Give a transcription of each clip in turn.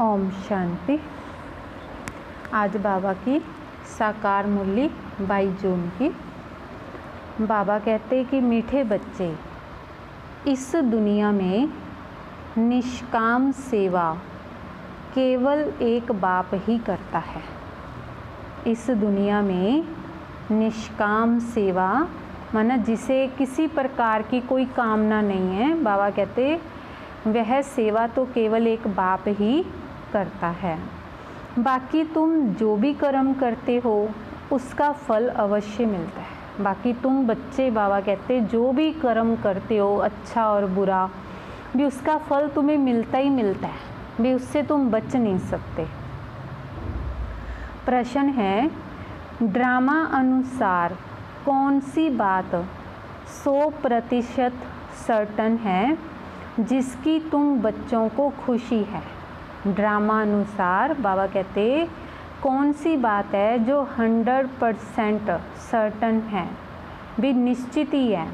ओम शांति। आज बाबा की साकार मुरली 22 जून की। बाबा कहते कि मीठे बच्चे, इस दुनिया में निष्काम सेवा केवल एक बाप ही करता है। इस दुनिया में निष्काम सेवा माना जिसे किसी प्रकार की कोई कामना नहीं है, बाबा कहते वह सेवा तो केवल एक बाप ही करता है। बाकी तुम जो भी कर्म करते हो उसका फल अवश्य मिलता है। बाकी तुम बच्चे, बाबा कहते जो भी कर्म करते हो अच्छा और बुरा भी, उसका फल तुम्हें मिलता ही मिलता है भी, उससे तुम बच नहीं सकते। प्रश्न है, ड्रामा अनुसार कौन सी बात 100% सर्टन है जिसकी तुम बच्चों को खुशी है? ड्रामा अनुसार बाबा कहते कौन सी बात है जो 100% सर्टन है भी, निश्चित ही है,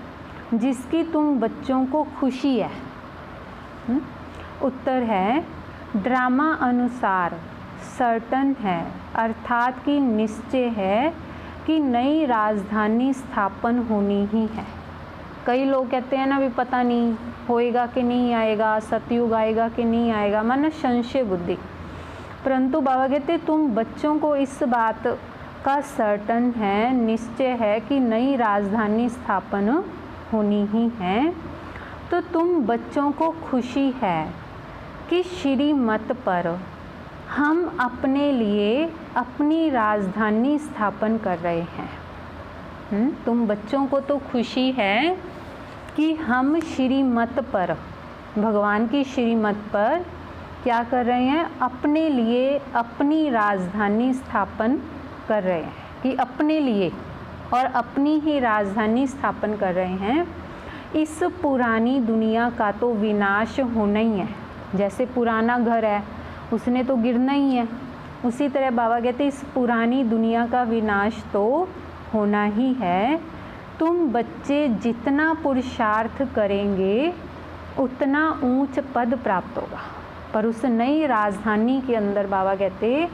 जिसकी तुम बच्चों को खुशी है? उत्तर है, ड्रामा अनुसार सर्टन है, अर्थात कि निश्चय है कि नई राजधानी स्थापन होनी ही है। कई लोग कहते हैं ना भी पता नहीं होएगा कि नहीं आएगा, सतयुग आएगा कि नहीं आएगा, माना संशय बुद्धि। परंतु बाबा कहते तुम बच्चों को इस बात का सर्टन है, निश्चय है कि नई राजधानी स्थापन होनी ही है। तो तुम बच्चों को खुशी है कि श्रीमत पर हम अपने लिए अपनी राजधानी स्थापन कर रहे हैं। तुम बच्चों को तो खुशी है कि हम श्रीमत पर, भगवान की श्रीमत पर क्या कर रहे हैं? अपने लिए अपनी राजधानी स्थापन कर रहे हैं कि अपने लिए और अपनी ही राजधानी स्थापन कर रहे हैं। इस पुरानी दुनिया का तो विनाश होना ही है। जैसे पुराना घर है उसने तो गिरना ही है, उसी तरह बाबा कहते इस पुरानी दुनिया का विनाश तो होना ही है। तुम बच्चे जितना पुरुषार्थ करेंगे उतना ऊंच पद प्राप्त होगा। पर उस नई राजधानी के अंदर बाबा कहते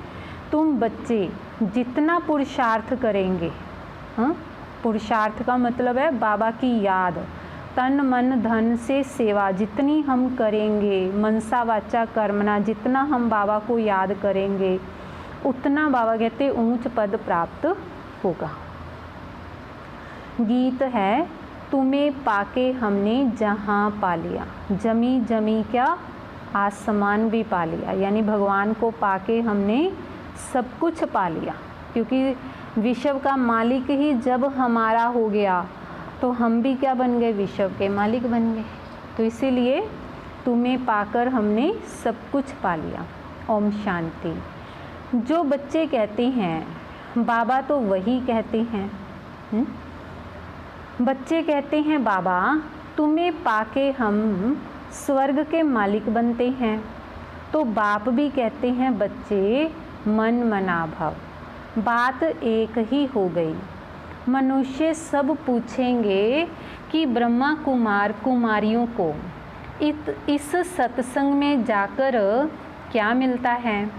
तुम बच्चे जितना पुरुषार्थ करेंगे, पुरुषार्थ का मतलब है बाबा की याद, तन मन धन से सेवा जितनी हम करेंगे, मनसा वाचा कर्मणा जितना हम बाबा को याद करेंगे उतना बाबा कहते ऊंच पद प्राप्त होगा। गीत है, तुम्हें पाके हमने जहाँ पा लिया, जमी जमी क्या आसमान भी पा लिया। यानी भगवान को पाके हमने सब कुछ पा लिया, क्योंकि विश्व का मालिक ही जब हमारा हो गया तो हम भी क्या बन गए? विश्व के मालिक बन गए। तो इसीलिए तुम्हें पाकर हमने सब कुछ पा लिया। ओम शांति। जो बच्चे कहते हैं बाबा तो वही कहते हैं, बच्चे कहते हैं बाबा तुम्हें पाके हम स्वर्ग के मालिक बनते हैं। तो बाप भी कहते हैं बच्चे मन मना भव। बात एक ही हो गई। मनुष्य सब पूछेंगे कि ब्रह्मा कुमार कुमारियों को इस सत्संग में जाकर क्या मिलता है?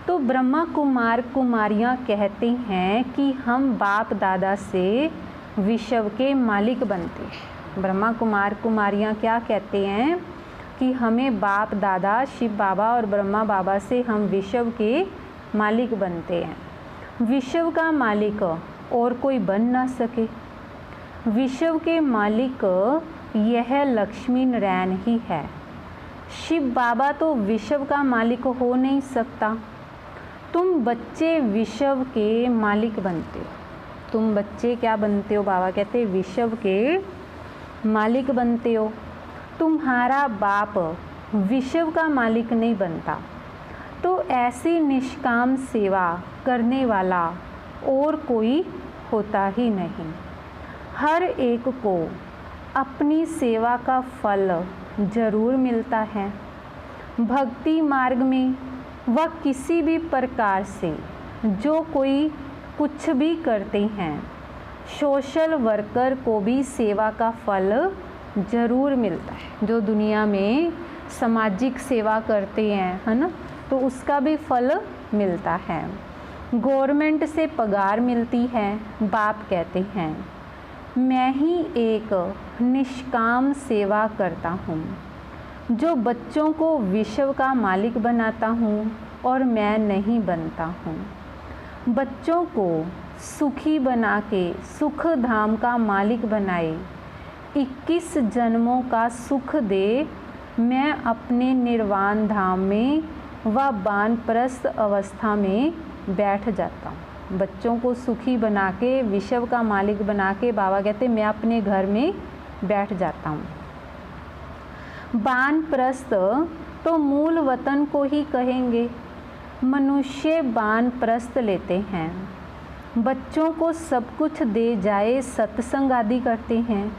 तो ब्रह्मा कुमार कुमारियाँ कहते हैं कि हम बाप दादा से विश्व के मालिक बनते हैं। ब्रह्मा कुमार कुमारियाँ क्या कहते हैं कि हमें बाप दादा शिव बाबा और ब्रह्मा बाबा से हम विश्व के मालिक बनते हैं। विश्व का मालिक और कोई बन ना सके। विश्व के मालिक यह लक्ष्मी नारायण ही है। शिव बाबा तो विश्व का मालिक हो नहीं सकता। तुम बच्चे विश्व के मालिक बनते हो। तुम बच्चे क्या बनते हो? बाबा कहते विश्व के मालिक बनते हो। तुम्हारा बाप विश्व का मालिक नहीं बनता। तो ऐसी निष्काम सेवा करने वाला और कोई होता ही नहीं। हर एक को अपनी सेवा का फल जरूर मिलता है। भक्ति मार्ग में व किसी भी प्रकार से जो कोई कुछ भी करते हैं, सोशल वर्कर को भी सेवा का फल जरूर मिलता है। जो दुनिया में सामाजिक सेवा करते हैं, है ना, तो उसका भी फल मिलता है। गवर्नमेंट से पगार मिलती है, बाप कहते हैं मैं ही एक निष्काम सेवा करता हूँ जो बच्चों को विश्व का मालिक बनाता हूँ और मैं नहीं बनता हूँ। बच्चों को सुखी बना के सुख धाम का मालिक बनाए, 21 जन्मों का सुख दे, मैं अपने निर्वाण धाम में व वानप्रस्थ अवस्था में बैठ जाता हूँ। बच्चों को सुखी बना के विश्व का मालिक बना के बाबा कहते मैं अपने घर में बैठ जाता हूँ। वानप्रस्थ तो मूल वतन को ही कहेंगे। मनुष्य वानप्रस्थ लेते हैं, बच्चों को सब कुछ दे जाए, सत्संग आदि करते हैं,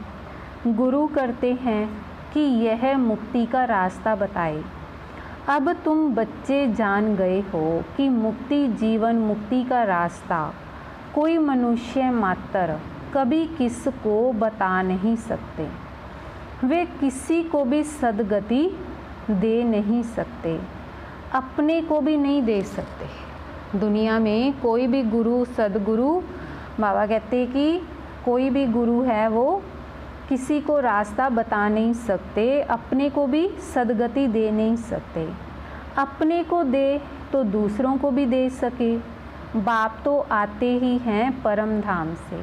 गुरु करते हैं कि यह मुक्ति का रास्ता बताए। अब तुम बच्चे जान गए हो कि मुक्ति जीवन मुक्ति का रास्ता कोई मनुष्य मात्र कभी किसको बता नहीं सकते। वे किसी को भी सद्गति दे नहीं सकते, अपने को भी नहीं दे सकते। दुनिया में कोई भी गुरु सद्गुरु, बाबा कहते कि कोई भी गुरु है वो किसी को रास्ता बता नहीं सकते, अपने को भी सद्गति दे नहीं सकते। अपने को दे तो दूसरों को भी दे सके। बाप तो आते ही हैं परम धाम से,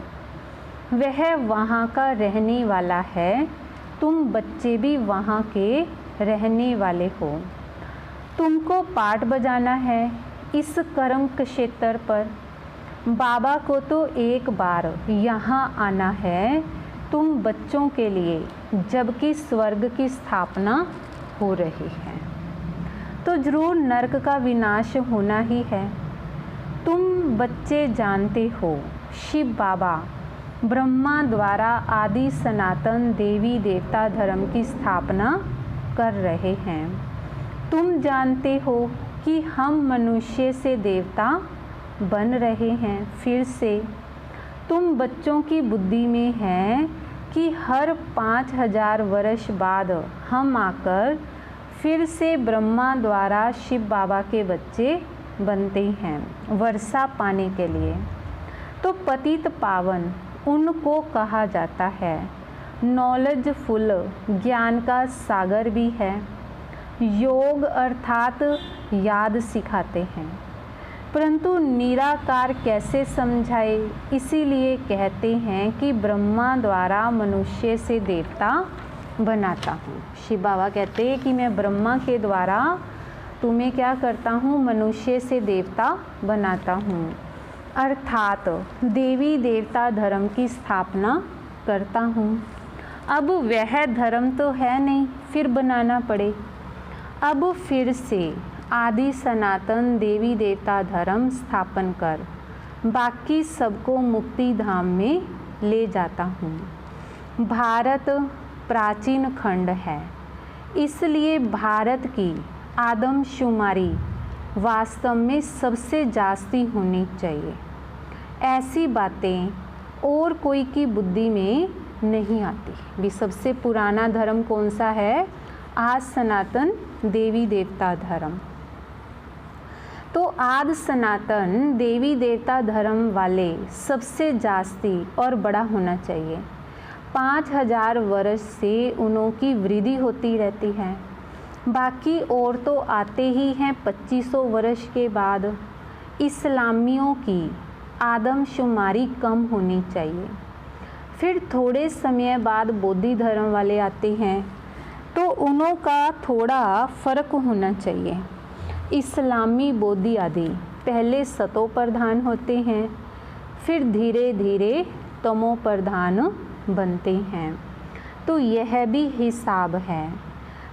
वह वहाँ का रहने वाला है, तुम बच्चे भी वहाँ के रहने वाले हो। तुमको पाठ बजाना है इस कर्म क्षेत्र पर। बाबा को तो एक बार यहाँ आना है तुम बच्चों के लिए, जबकि स्वर्ग की स्थापना हो रही है तो जरूर नरक का विनाश होना ही है। तुम बच्चे जानते हो शिव बाबा ब्रह्मा द्वारा आदि सनातन देवी देवता धर्म की स्थापना कर रहे हैं। तुम जानते हो कि हम मनुष्य से देवता बन रहे हैं फिर से। तुम बच्चों की बुद्धि में है कि हर 5000 वर्ष बाद हम आकर फिर से ब्रह्मा द्वारा शिव बाबा के बच्चे बनते हैं वर्षा पाने के लिए। तो पतित पावन उनको कहा जाता है, नॉलेजफुल ज्ञान का सागर भी है। योग अर्थात याद सिखाते हैं, परंतु निराकार कैसे समझाए, इसीलिए कहते हैं कि ब्रह्मा द्वारा मनुष्य से देवता बनाता हूँ। शिव बाबा कहते हैं कि मैं ब्रह्मा के द्वारा तुम्हें क्या करता हूँ, मनुष्य से देवता बनाता हूँ, अर्थात देवी देवता धर्म की स्थापना करता हूँ। अब वह धर्म तो है नहीं, फिर बनाना पड़े। अब फिर से आदि सनातन देवी देवता धर्म स्थापन कर बाकी सबको मुक्ति धाम में ले जाता हूँ। भारत प्राचीन खंड है, इसलिए भारत की आदमशुमारी वास्तव में सबसे जास्ती होनी चाहिए। ऐसी बातें और कोई की बुद्धि में नहीं आती। भी सबसे पुराना धर्म कौन सा है, आज सनातन देवी देवता धर्म। तो आद सनातन देवी देवता धर्म वाले सबसे जास्ती और बड़ा होना चाहिए। 5000 वर्ष से उनों की वृद्धि होती रहती है, बाकी और तो आते ही हैं 2500 वर्ष के बाद। इस्लामियों की आदमशुमारी कम होनी चाहिए। फिर थोड़े समय बाद बौद्ध धर्म वाले आते हैं, तो उनों का थोड़ा फ़र्क होना चाहिए। इस्लामी बौद्ध आदि पहले सतो प्रधान होते हैं, फिर धीरे धीरे तमो प्रधान बनते हैं। तो यह भी हिसाब है।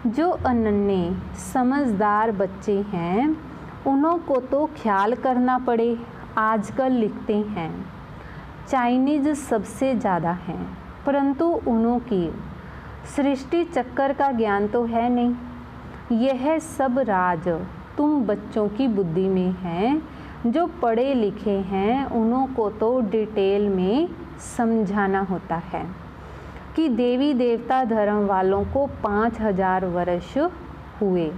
जो अनन्य समझदार बच्चे हैं उन्हों को तो ख्याल करना पड़े। आजकल लिखते हैं चाइनीज सबसे ज़्यादा हैं, परंतु उन्हों की सृष्टि चक्कर का ज्ञान तो है नहीं। यह सब राज तुम बच्चों की बुद्धि में है। जो पढ़े लिखे हैं उन्हों को तो डिटेल में समझाना होता है कि देवी देवता धर्म वालों को 5000 वर्ष हुए,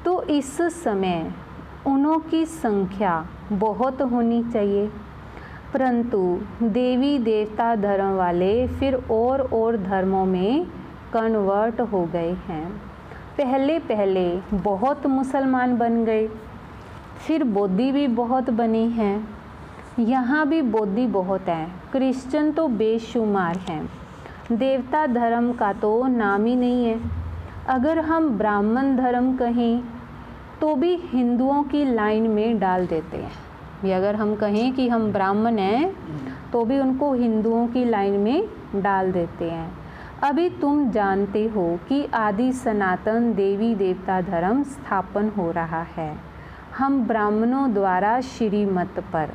तो इस समय उनों की संख्या बहुत होनी चाहिए, परंतु देवी देवता धर्म वाले फिर और धर्मों में कन्वर्ट हो गए हैं। पहले पहले बहुत मुसलमान बन गए, फिर बौद्धि भी बहुत बने हैं। यहाँ भी बौद्धि बहुत हैं, क्रिश्चियन तो बेशुमार हैं। देवता धर्म का तो नाम ही नहीं है। अगर हम ब्राह्मण धर्म कहें तो भी हिंदुओं की लाइन में डाल देते हैं। ये अगर हम कहें कि हम ब्राह्मण हैं तो भी उनको हिंदुओं की लाइन में डाल देते हैं। अभी तुम जानते हो कि आदि सनातन देवी देवता धर्म स्थापन हो रहा है हम ब्राह्मणों द्वारा श्रीमत पर।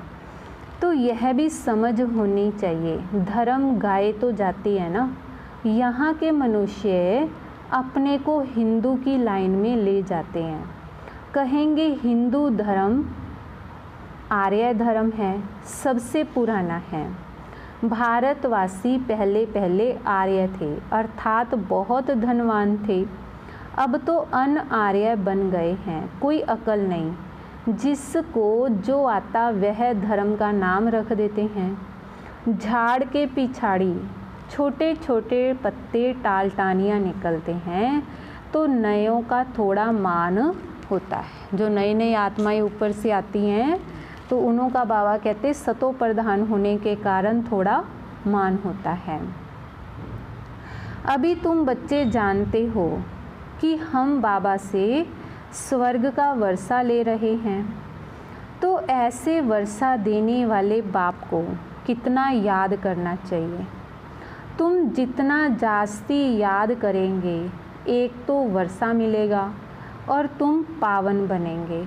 तो यह भी समझ होनी चाहिए, धर्म गाए तो जाती है ना। यहाँ के मनुष्य अपने को हिंदू की लाइन में ले जाते हैं, कहेंगे हिंदू धर्म आर्य धर्म है, सबसे पुराना है। भारतवासी पहले पहले आर्य थे, अर्थात बहुत धनवान थे। अब तो अन आर्य बन गए हैं, कोई अकल नहीं, जिसको जो आता वह धर्म का नाम रख देते हैं। झाड़ के पिछाड़ी छोटे छोटे पत्ते टालटानियाँ निकलते हैं तो नयों का थोड़ा मान होता है। जो नई नई आत्माएं ऊपर से आती हैं तो उन्हों का बाबा कहते सतो प्रधान होने के कारण थोड़ा मान होता है। अभी तुम बच्चे जानते हो कि हम बाबा से स्वर्ग का वर्षा ले रहे हैं, तो ऐसे वर्षा देने वाले बाप को कितना याद करना चाहिए। तुम जितना जास्ती याद करेंगे, एक तो वर्षा मिलेगा और तुम पावन बनेंगे।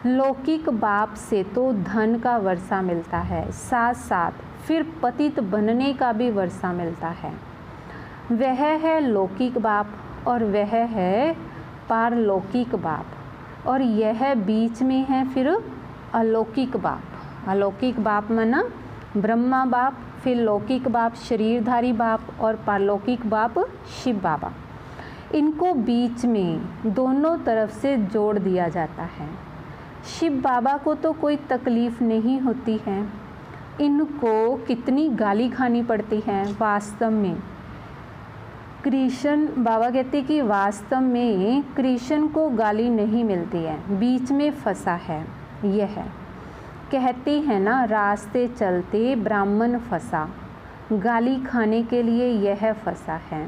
लौकिक बाप से तो धन का वर्षा मिलता है, साथ साथ फिर पतित बनने का भी वर्षा मिलता है। वह है लौकिक बाप और वह है पारलौकिक बाप, और यह बीच में है फिर अलौकिक बाप। अलौकिक बाप माना ब्रह्मा बाप, फिर लौकिक बाप शरीरधारी बाप और पारलौकिक बाप शिव बाबा। इनको बीच में दोनों तरफ से जोड़ दिया जाता है। शिव बाबा को तो कोई तकलीफ़ नहीं होती है, इनको कितनी गाली खानी पड़ती है वास्तव में। कृष्ण बाबा कहते कि वास्तव में कृष्ण को गाली नहीं मिलती है, बीच में फंसा है। यह कहते हैं ना, रास्ते चलते ब्राह्मण फंसा, गाली खाने के लिए यह फंसा है।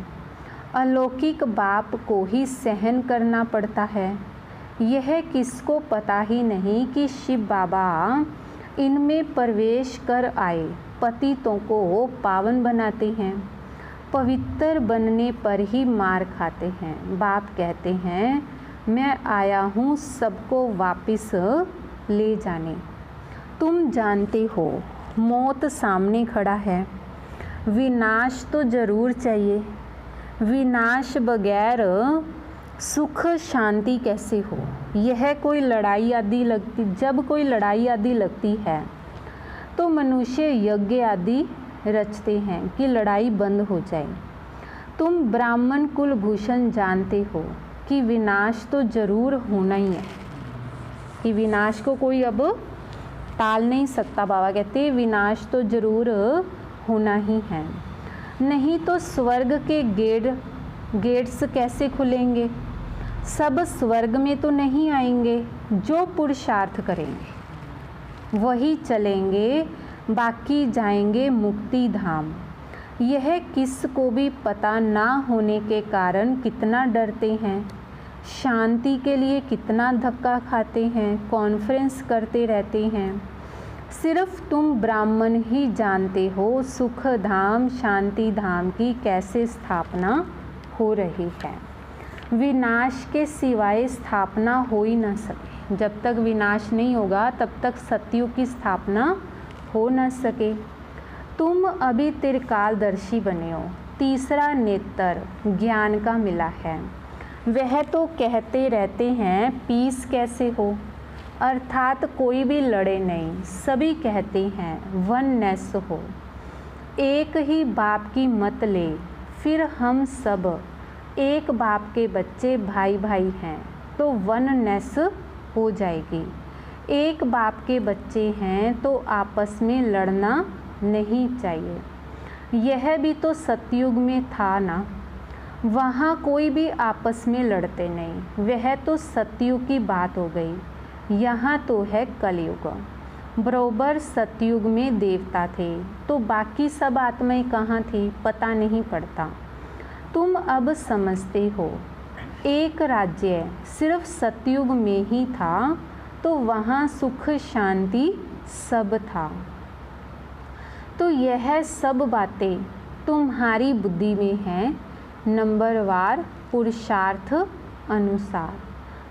अलौकिक बाप को ही सहन करना पड़ता है। यह किसको पता ही नहीं कि शिव बाबा इनमें प्रवेश कर आए, पतितों को पावन बनाते हैं। पवित्र बनने पर ही मार खाते हैं। बाप कहते हैं मैं आया हूँ सबको वापस ले जाने। तुम जानते हो मौत सामने खड़ा है, विनाश तो ज़रूर चाहिए। विनाश बगैर सुख शांति कैसे हो। यह कोई लड़ाई आदि लगती, जब कोई लड़ाई आदि लगती है तो मनुष्य यज्ञ आदि रचते हैं कि लड़ाई बंद हो जाए। तुम ब्राह्मण कुलभूषण जानते हो कि विनाश तो ज़रूर होना ही है, कि विनाश को कोई अब टाल नहीं सकता। बाबा कहते विनाश तो ज़रूर होना ही है, नहीं तो स्वर्ग के गेट्स कैसे खुलेंगे। सब स्वर्ग में तो नहीं आएंगे, जो पुरुषार्थ करेंगे वही चलेंगे, बाकी जाएंगे मुक्ति धाम। यह किसको भी पता ना होने के कारण कितना डरते हैं, शांति के लिए कितना धक्का खाते हैं, कॉन्फ्रेंस करते रहते हैं। सिर्फ तुम ब्राह्मण ही जानते हो सुख धाम शांति धाम की कैसे स्थापना हो रही है। विनाश के सिवाय स्थापना हो ही ना सके। जब तक विनाश नहीं होगा तब तक सत्युग की स्थापना हो न सके। तुम अभी त्रिकालदर्शी बने हो, तीसरा नेत्र ज्ञान का मिला है। वह तो कहते रहते हैं पीस कैसे हो, अर्थात कोई भी लड़े नहीं। सभी कहते हैं वननेस हो, एक ही बाप की मत ले। फिर हम सब एक बाप के बच्चे भाई भाई हैं। तो वननेस हो जाएगी। एक बाप के बच्चे हैं तो आपस में लड़ना नहीं चाहिए। यह भी तो सतयुग में था ना, वहाँ कोई भी आपस में लड़ते नहीं, वह तो सतयुग की बात हो गई। यहाँ तो है कलयुग। बरोबर सतयुग में देवता थे तो बाकी सब आत्माएं कहाँ थी पता नहीं पड़ता। तुम अब समझते हो, एक राज्य सिर्फ सतयुग में ही था तो वहाँ सुख शांति सब था। तो यह सब बातें तुम्हारी बुद्धि में हैं, नंबरवार पुरुषार्थ अनुसार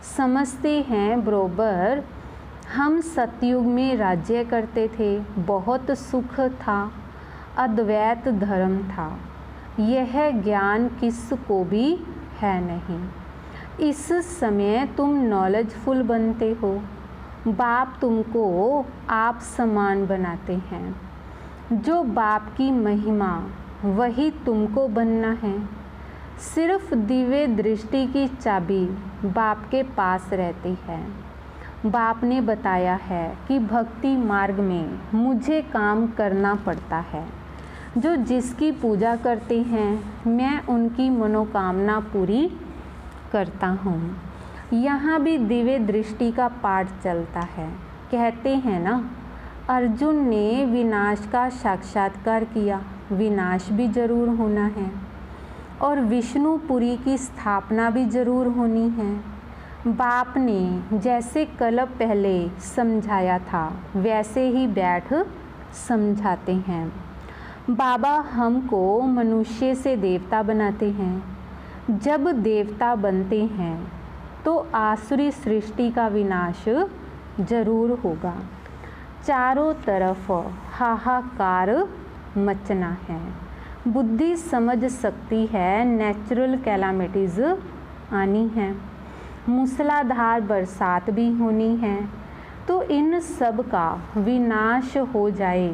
समझते हैं। बरोबर हम सतयुग में राज्य करते थे, बहुत सुख था, अद्वैत धर्म था। यह ज्ञान किसको भी है नहीं। इस समय तुम नॉलेजफुल बनते हो, बाप तुमको आप समान बनाते हैं। जो बाप की महिमा वही तुमको बनना है। सिर्फ दिव्य दृष्टि की चाबी बाप के पास रहती है। बाप ने बताया है कि भक्ति मार्ग में मुझे काम करना पड़ता है। जो जिसकी पूजा करते हैं मैं उनकी मनोकामना पूरी करता हूँ। यहाँ भी दिव्य दृष्टि का पाठ चलता है। कहते हैं ना, अर्जुन ने विनाश का साक्षात्कार किया, विनाश भी जरूर होना है और विष्णुपुरी की स्थापना भी जरूर होनी है। बाप ने जैसे कल्प पहले समझाया था वैसे ही बैठ समझाते हैं। बाबा हमको मनुष्य से देवता बनाते हैं। जब देवता बनते हैं तो आसुरी सृष्टि का विनाश जरूर होगा। चारों तरफ हाहाकार मचना है। बुद्धि समझ सकती है नेचुरल कैलामिटीज़ आनी है, मूसलाधार बरसात भी होनी है। तो इन सब का विनाश हो जाए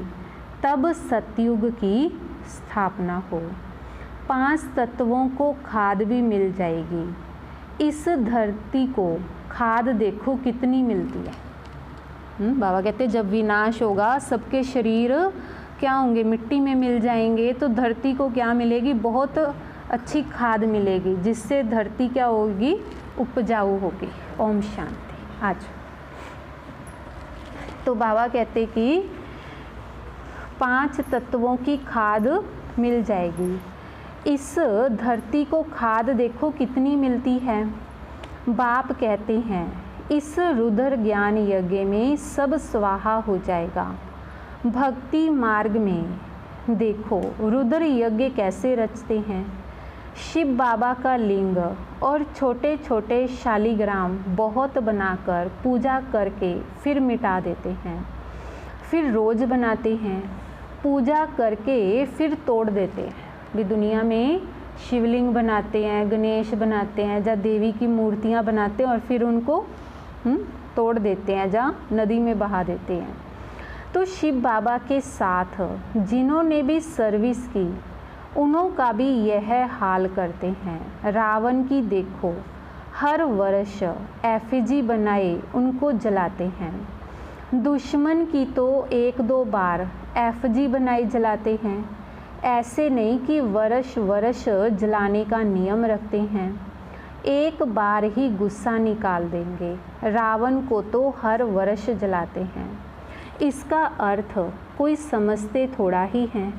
तब सतयुग की स्थापना हो। 5 तत्वों को खाद भी मिल जाएगी। इस धरती को खाद देखो कितनी मिलती है। बाबा कहते जब विनाश होगा सबके शरीर क्या होंगे, मिट्टी में मिल जाएंगे, तो धरती को क्या मिलेगी, बहुत अच्छी खाद मिलेगी, जिससे धरती क्या होगी, उपजाऊ होगी। ओम शांति। आज तो बाबा कहते कि 5 तत्वों की खाद मिल जाएगी। इस धरती को खाद देखो कितनी मिलती है। बाप कहते हैं इस रुद्र ज्ञान यज्ञ में सब स्वाहा हो जाएगा। भक्ति मार्ग में देखो रुद्र यज्ञ कैसे रचते हैं। शिव बाबा का लिंग और छोटे छोटे शालिग्राम बहुत बनाकर पूजा करके फिर मिटा देते हैं, फिर रोज बनाते हैं, पूजा करके फिर तोड़ देते हैं। भी दुनिया में शिवलिंग बनाते हैं, गणेश बनाते हैं, जहाँ देवी की मूर्तियाँ बनाते हैं और फिर उनको तोड़ देते हैं, जहाँ नदी में बहा देते हैं। तो शिव बाबा के साथ जिन्होंने भी सर्विस की उन्हों का भी यह हाल करते हैं। रावण की देखो हर वर्ष एफिजी बनाए उनको जलाते हैं। दुश्मन की तो 1-2 बार एफजी बनाई जलाते हैं। ऐसे नहीं कि वर्ष वर्ष जलाने का नियम रखते हैं, एक बार ही गुस्सा निकाल देंगे। रावण को तो हर वर्ष जलाते हैं। इसका अर्थ कोई समझते थोड़ा ही है।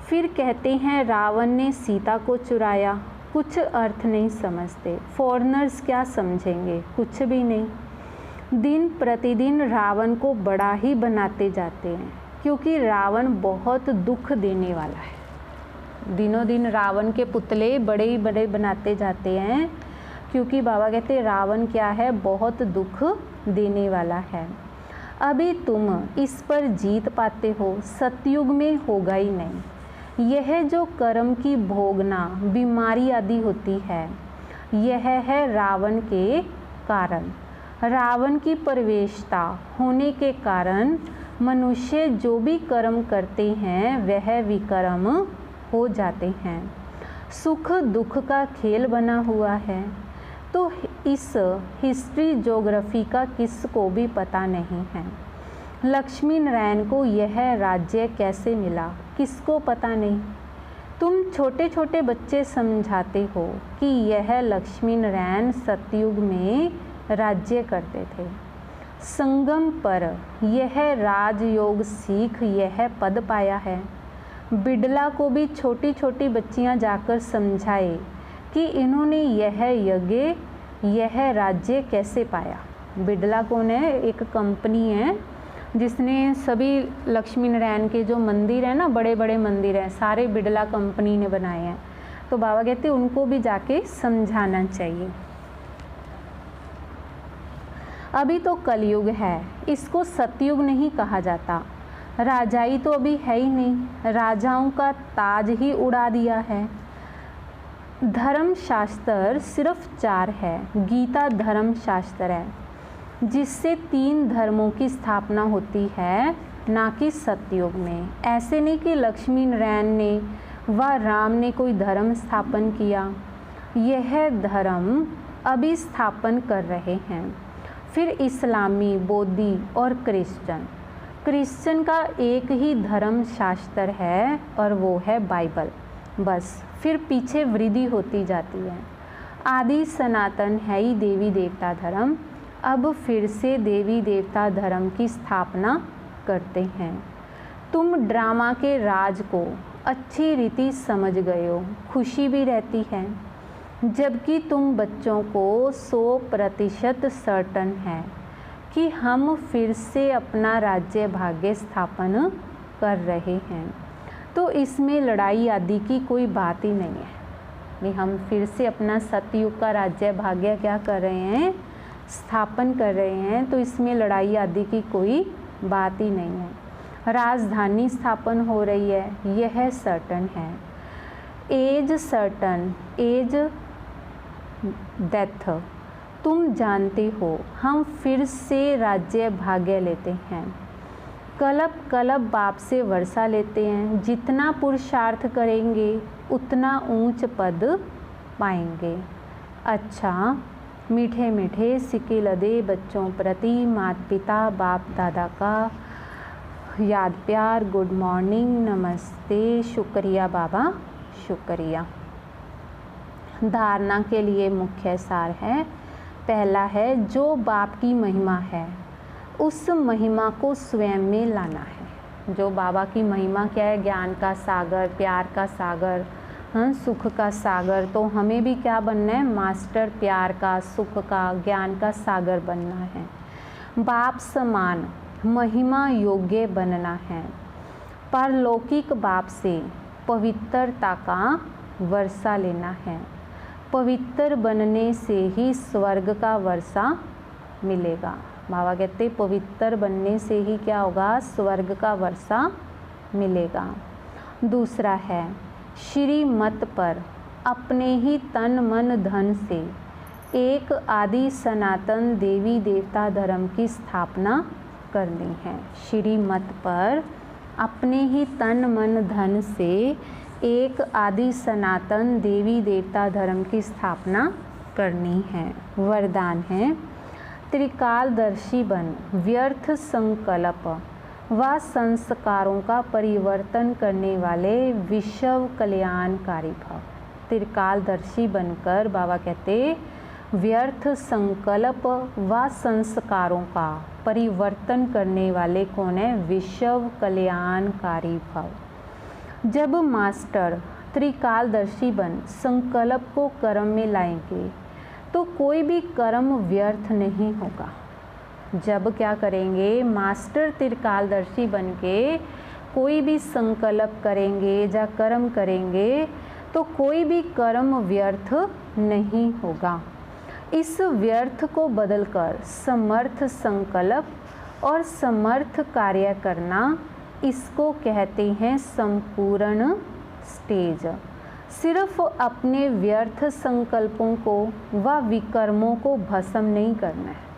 फिर कहते हैं रावण ने सीता को चुराया, कुछ अर्थ नहीं समझते। फॉरेनर्स क्या समझेंगे, कुछ भी नहीं। दिन प्रतिदिन रावण को बड़ा ही बनाते जाते हैं, क्योंकि रावण बहुत दुख देने वाला है। दिनों दिन रावण के पुतले बड़े ही बड़े बनाते जाते हैं, क्योंकि बाबा कहते हैं रावण क्या है, बहुत दुख देने वाला है। अभी तुम इस पर जीत पाते हो, सतयुग में होगा ही नहीं। यह जो कर्म की भोगना बीमारी आदि होती है, यह है रावण के कारण। रावण की प्रवेशता होने के कारण मनुष्य जो भी कर्म करते हैं वह विकर्म हो जाते हैं। सुख दुख का खेल बना हुआ है। तो इस हिस्ट्री ज्योग्राफी का किसको भी पता नहीं है। लक्ष्मी नारायण को यह राज्य कैसे मिला, किसको पता नहीं। तुम छोटे छोटे बच्चे समझाते हो कि यह लक्ष्मी नारायण सतयुग में राज्य करते थे। संगम पर यह राजयोग सीख यह पद पाया है। बिड़ला को भी छोटी छोटी बच्चियां जाकर समझाए कि इन्होंने यह यज्ञ यह राज्य कैसे पाया। बिड़ला कौन है? एक कंपनी है जिसने सभी लक्ष्मी नारायण के जो मंदिर है ना, बड़े बड़े मंदिर हैं, सारे बिड़ला कंपनी ने बनाए हैं। तो बाबा कहते उनको भी जाके समझाना चाहिए। अभी तो कलयुग है, इसको सतयुग नहीं कहा जाता। राजाई तो अभी है ही नहीं, राजाओं का ताज ही उड़ा दिया है। धर्म शास्त्र सिर्फ 4 है। गीता धर्म शास्त्र है जिससे 3 धर्मों की स्थापना होती है, ना कि सतयुग में। ऐसे नहीं कि लक्ष्मी नारायण ने व राम ने कोई धर्म स्थापन किया, यह धर्म अभी स्थापन कर रहे हैं। फिर इस्लामी, बौद्धि और क्रिश्चियन का एक ही धर्म शास्त्र है और वो है बाइबल। बस फिर पीछे वृद्धि होती जाती है। आदि सनातन है ही देवी देवता धर्म। अब फिर से देवी देवता धर्म की स्थापना करते हैं। तुम ड्रामा के राज को अच्छी रीति समझ गए हो, खुशी भी रहती है, जबकि तुम बच्चों को 100% सर्टन है कि हम फिर से अपना राज्य भाग्य स्थापन कर रहे हैं। तो इसमें लड़ाई आदि की कोई बात ही नहीं है कि हम फिर से अपना सतयुग का राज्य भाग्य क्या कर रहे हैं, स्थापन कर रहे हैं। तो इसमें लड़ाई आदि की कोई बात ही नहीं है। राजधानी स्थापन हो रही है, यह सर्टन है। एज सर्टन, एज डेथ तुम जानते हो। हम फिर से राज्य भाग्य लेते हैं, कलब कलब बाप से वर्षा लेते हैं। जितना पुरुषार्थ करेंगे उतना ऊंच पद पाएंगे। अच्छा, मीठे मीठे सिक्के लदे बच्चों प्रति माता पिता बाप दादा का याद प्यार, गुड मॉर्निंग, नमस्ते, शुक्रिया बाबा, शुक्रिया। धारणा के लिए मुख्य सार है। पहला है, जो बाप की महिमा है उस महिमा को स्वयं में लाना है। जो बाबा की महिमा क्या है? ज्ञान का सागर, प्यार का सागर, सुख का सागर। तो हमें भी क्या बनना है? मास्टर प्यार का, सुख का, ज्ञान का सागर बनना है। बाप समान महिमा योग्य बनना है। परलौकिक बाप से पवित्रता का वर्षा लेना है। पवित्र बनने से ही स्वर्ग का वर्षा मिलेगा। बाबा कहते पवित्र बनने से ही क्या होगा? स्वर्ग का वर्षा मिलेगा। दूसरा है, श्रीमत पर अपने ही तन मन धन से एक आदि सनातन देवी देवता धर्म की स्थापना करनी है। श्रीमत पर अपने ही तन मन धन से एक आदि सनातन देवी देवता धर्म की स्थापना करनी है। वरदान है, त्रिकालदर्शी बन व्यर्थ संकल्प व संस्कारों का परिवर्तन करने वाले विश्व कल्याणकारी भव। त्रिकालदर्शी बनकर बाबा कहते व्यर्थ संकल्प व संस्कारों का परिवर्तन करने वाले कौन है? विश्व कल्याणकारी भव। जब मास्टर त्रिकालदर्शी बन संकल्प को कर्म में लाएंगे तो कोई भी कर्म व्यर्थ नहीं होगा। जब क्या करेंगे? मास्टर त्रिकालदर्शी बन के कोई भी संकल्प करेंगे या कर्म करेंगे तो कोई भी कर्म व्यर्थ नहीं होगा। इस व्यर्थ को बदलकर समर्थ संकल्प और समर्थ कार्य करना, इसको कहते हैं संपूर्ण स्टेज। सिर्फ अपने व्यर्थ संकल्पों को व विकर्मों को भस्म नहीं करना है।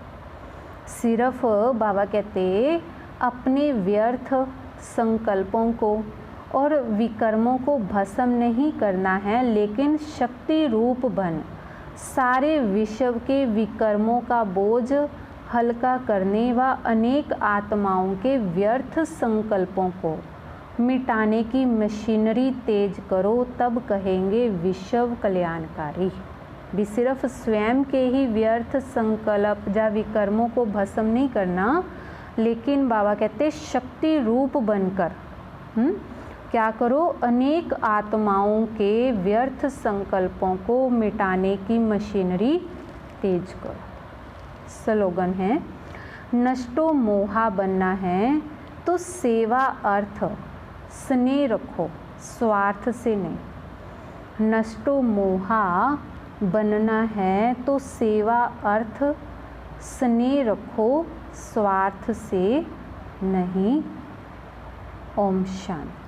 सिर्फ बाबा कहते अपने व्यर्थ संकल्पों को और विकर्मों को भस्म नहीं करना है, लेकिन शक्ति रूप बन सारे विश्व के विकर्मों का बोझ हल्का करने व अनेक आत्माओं के व्यर्थ संकल्पों को मिटाने की मशीनरी तेज करो, तब कहेंगे विश्व कल्याणकारी। भी सिर्फ स्वयं के ही व्यर्थ संकल्प या विकर्मों को भस्म नहीं करना, लेकिन बाबा कहते शक्ति रूप बनकर क्या करो, अनेक आत्माओं के व्यर्थ संकल्पों को मिटाने की मशीनरी तेज करो। स्लोगन है, नष्टो मोहा बनना है तो सेवा अर्थ स्नेह रखो, स्वार्थ से नहीं। नष्टो मोहा बनना है तो सेवा अर्थ स्नेह रखो, स्वार्थ से नहीं। ओम शांति।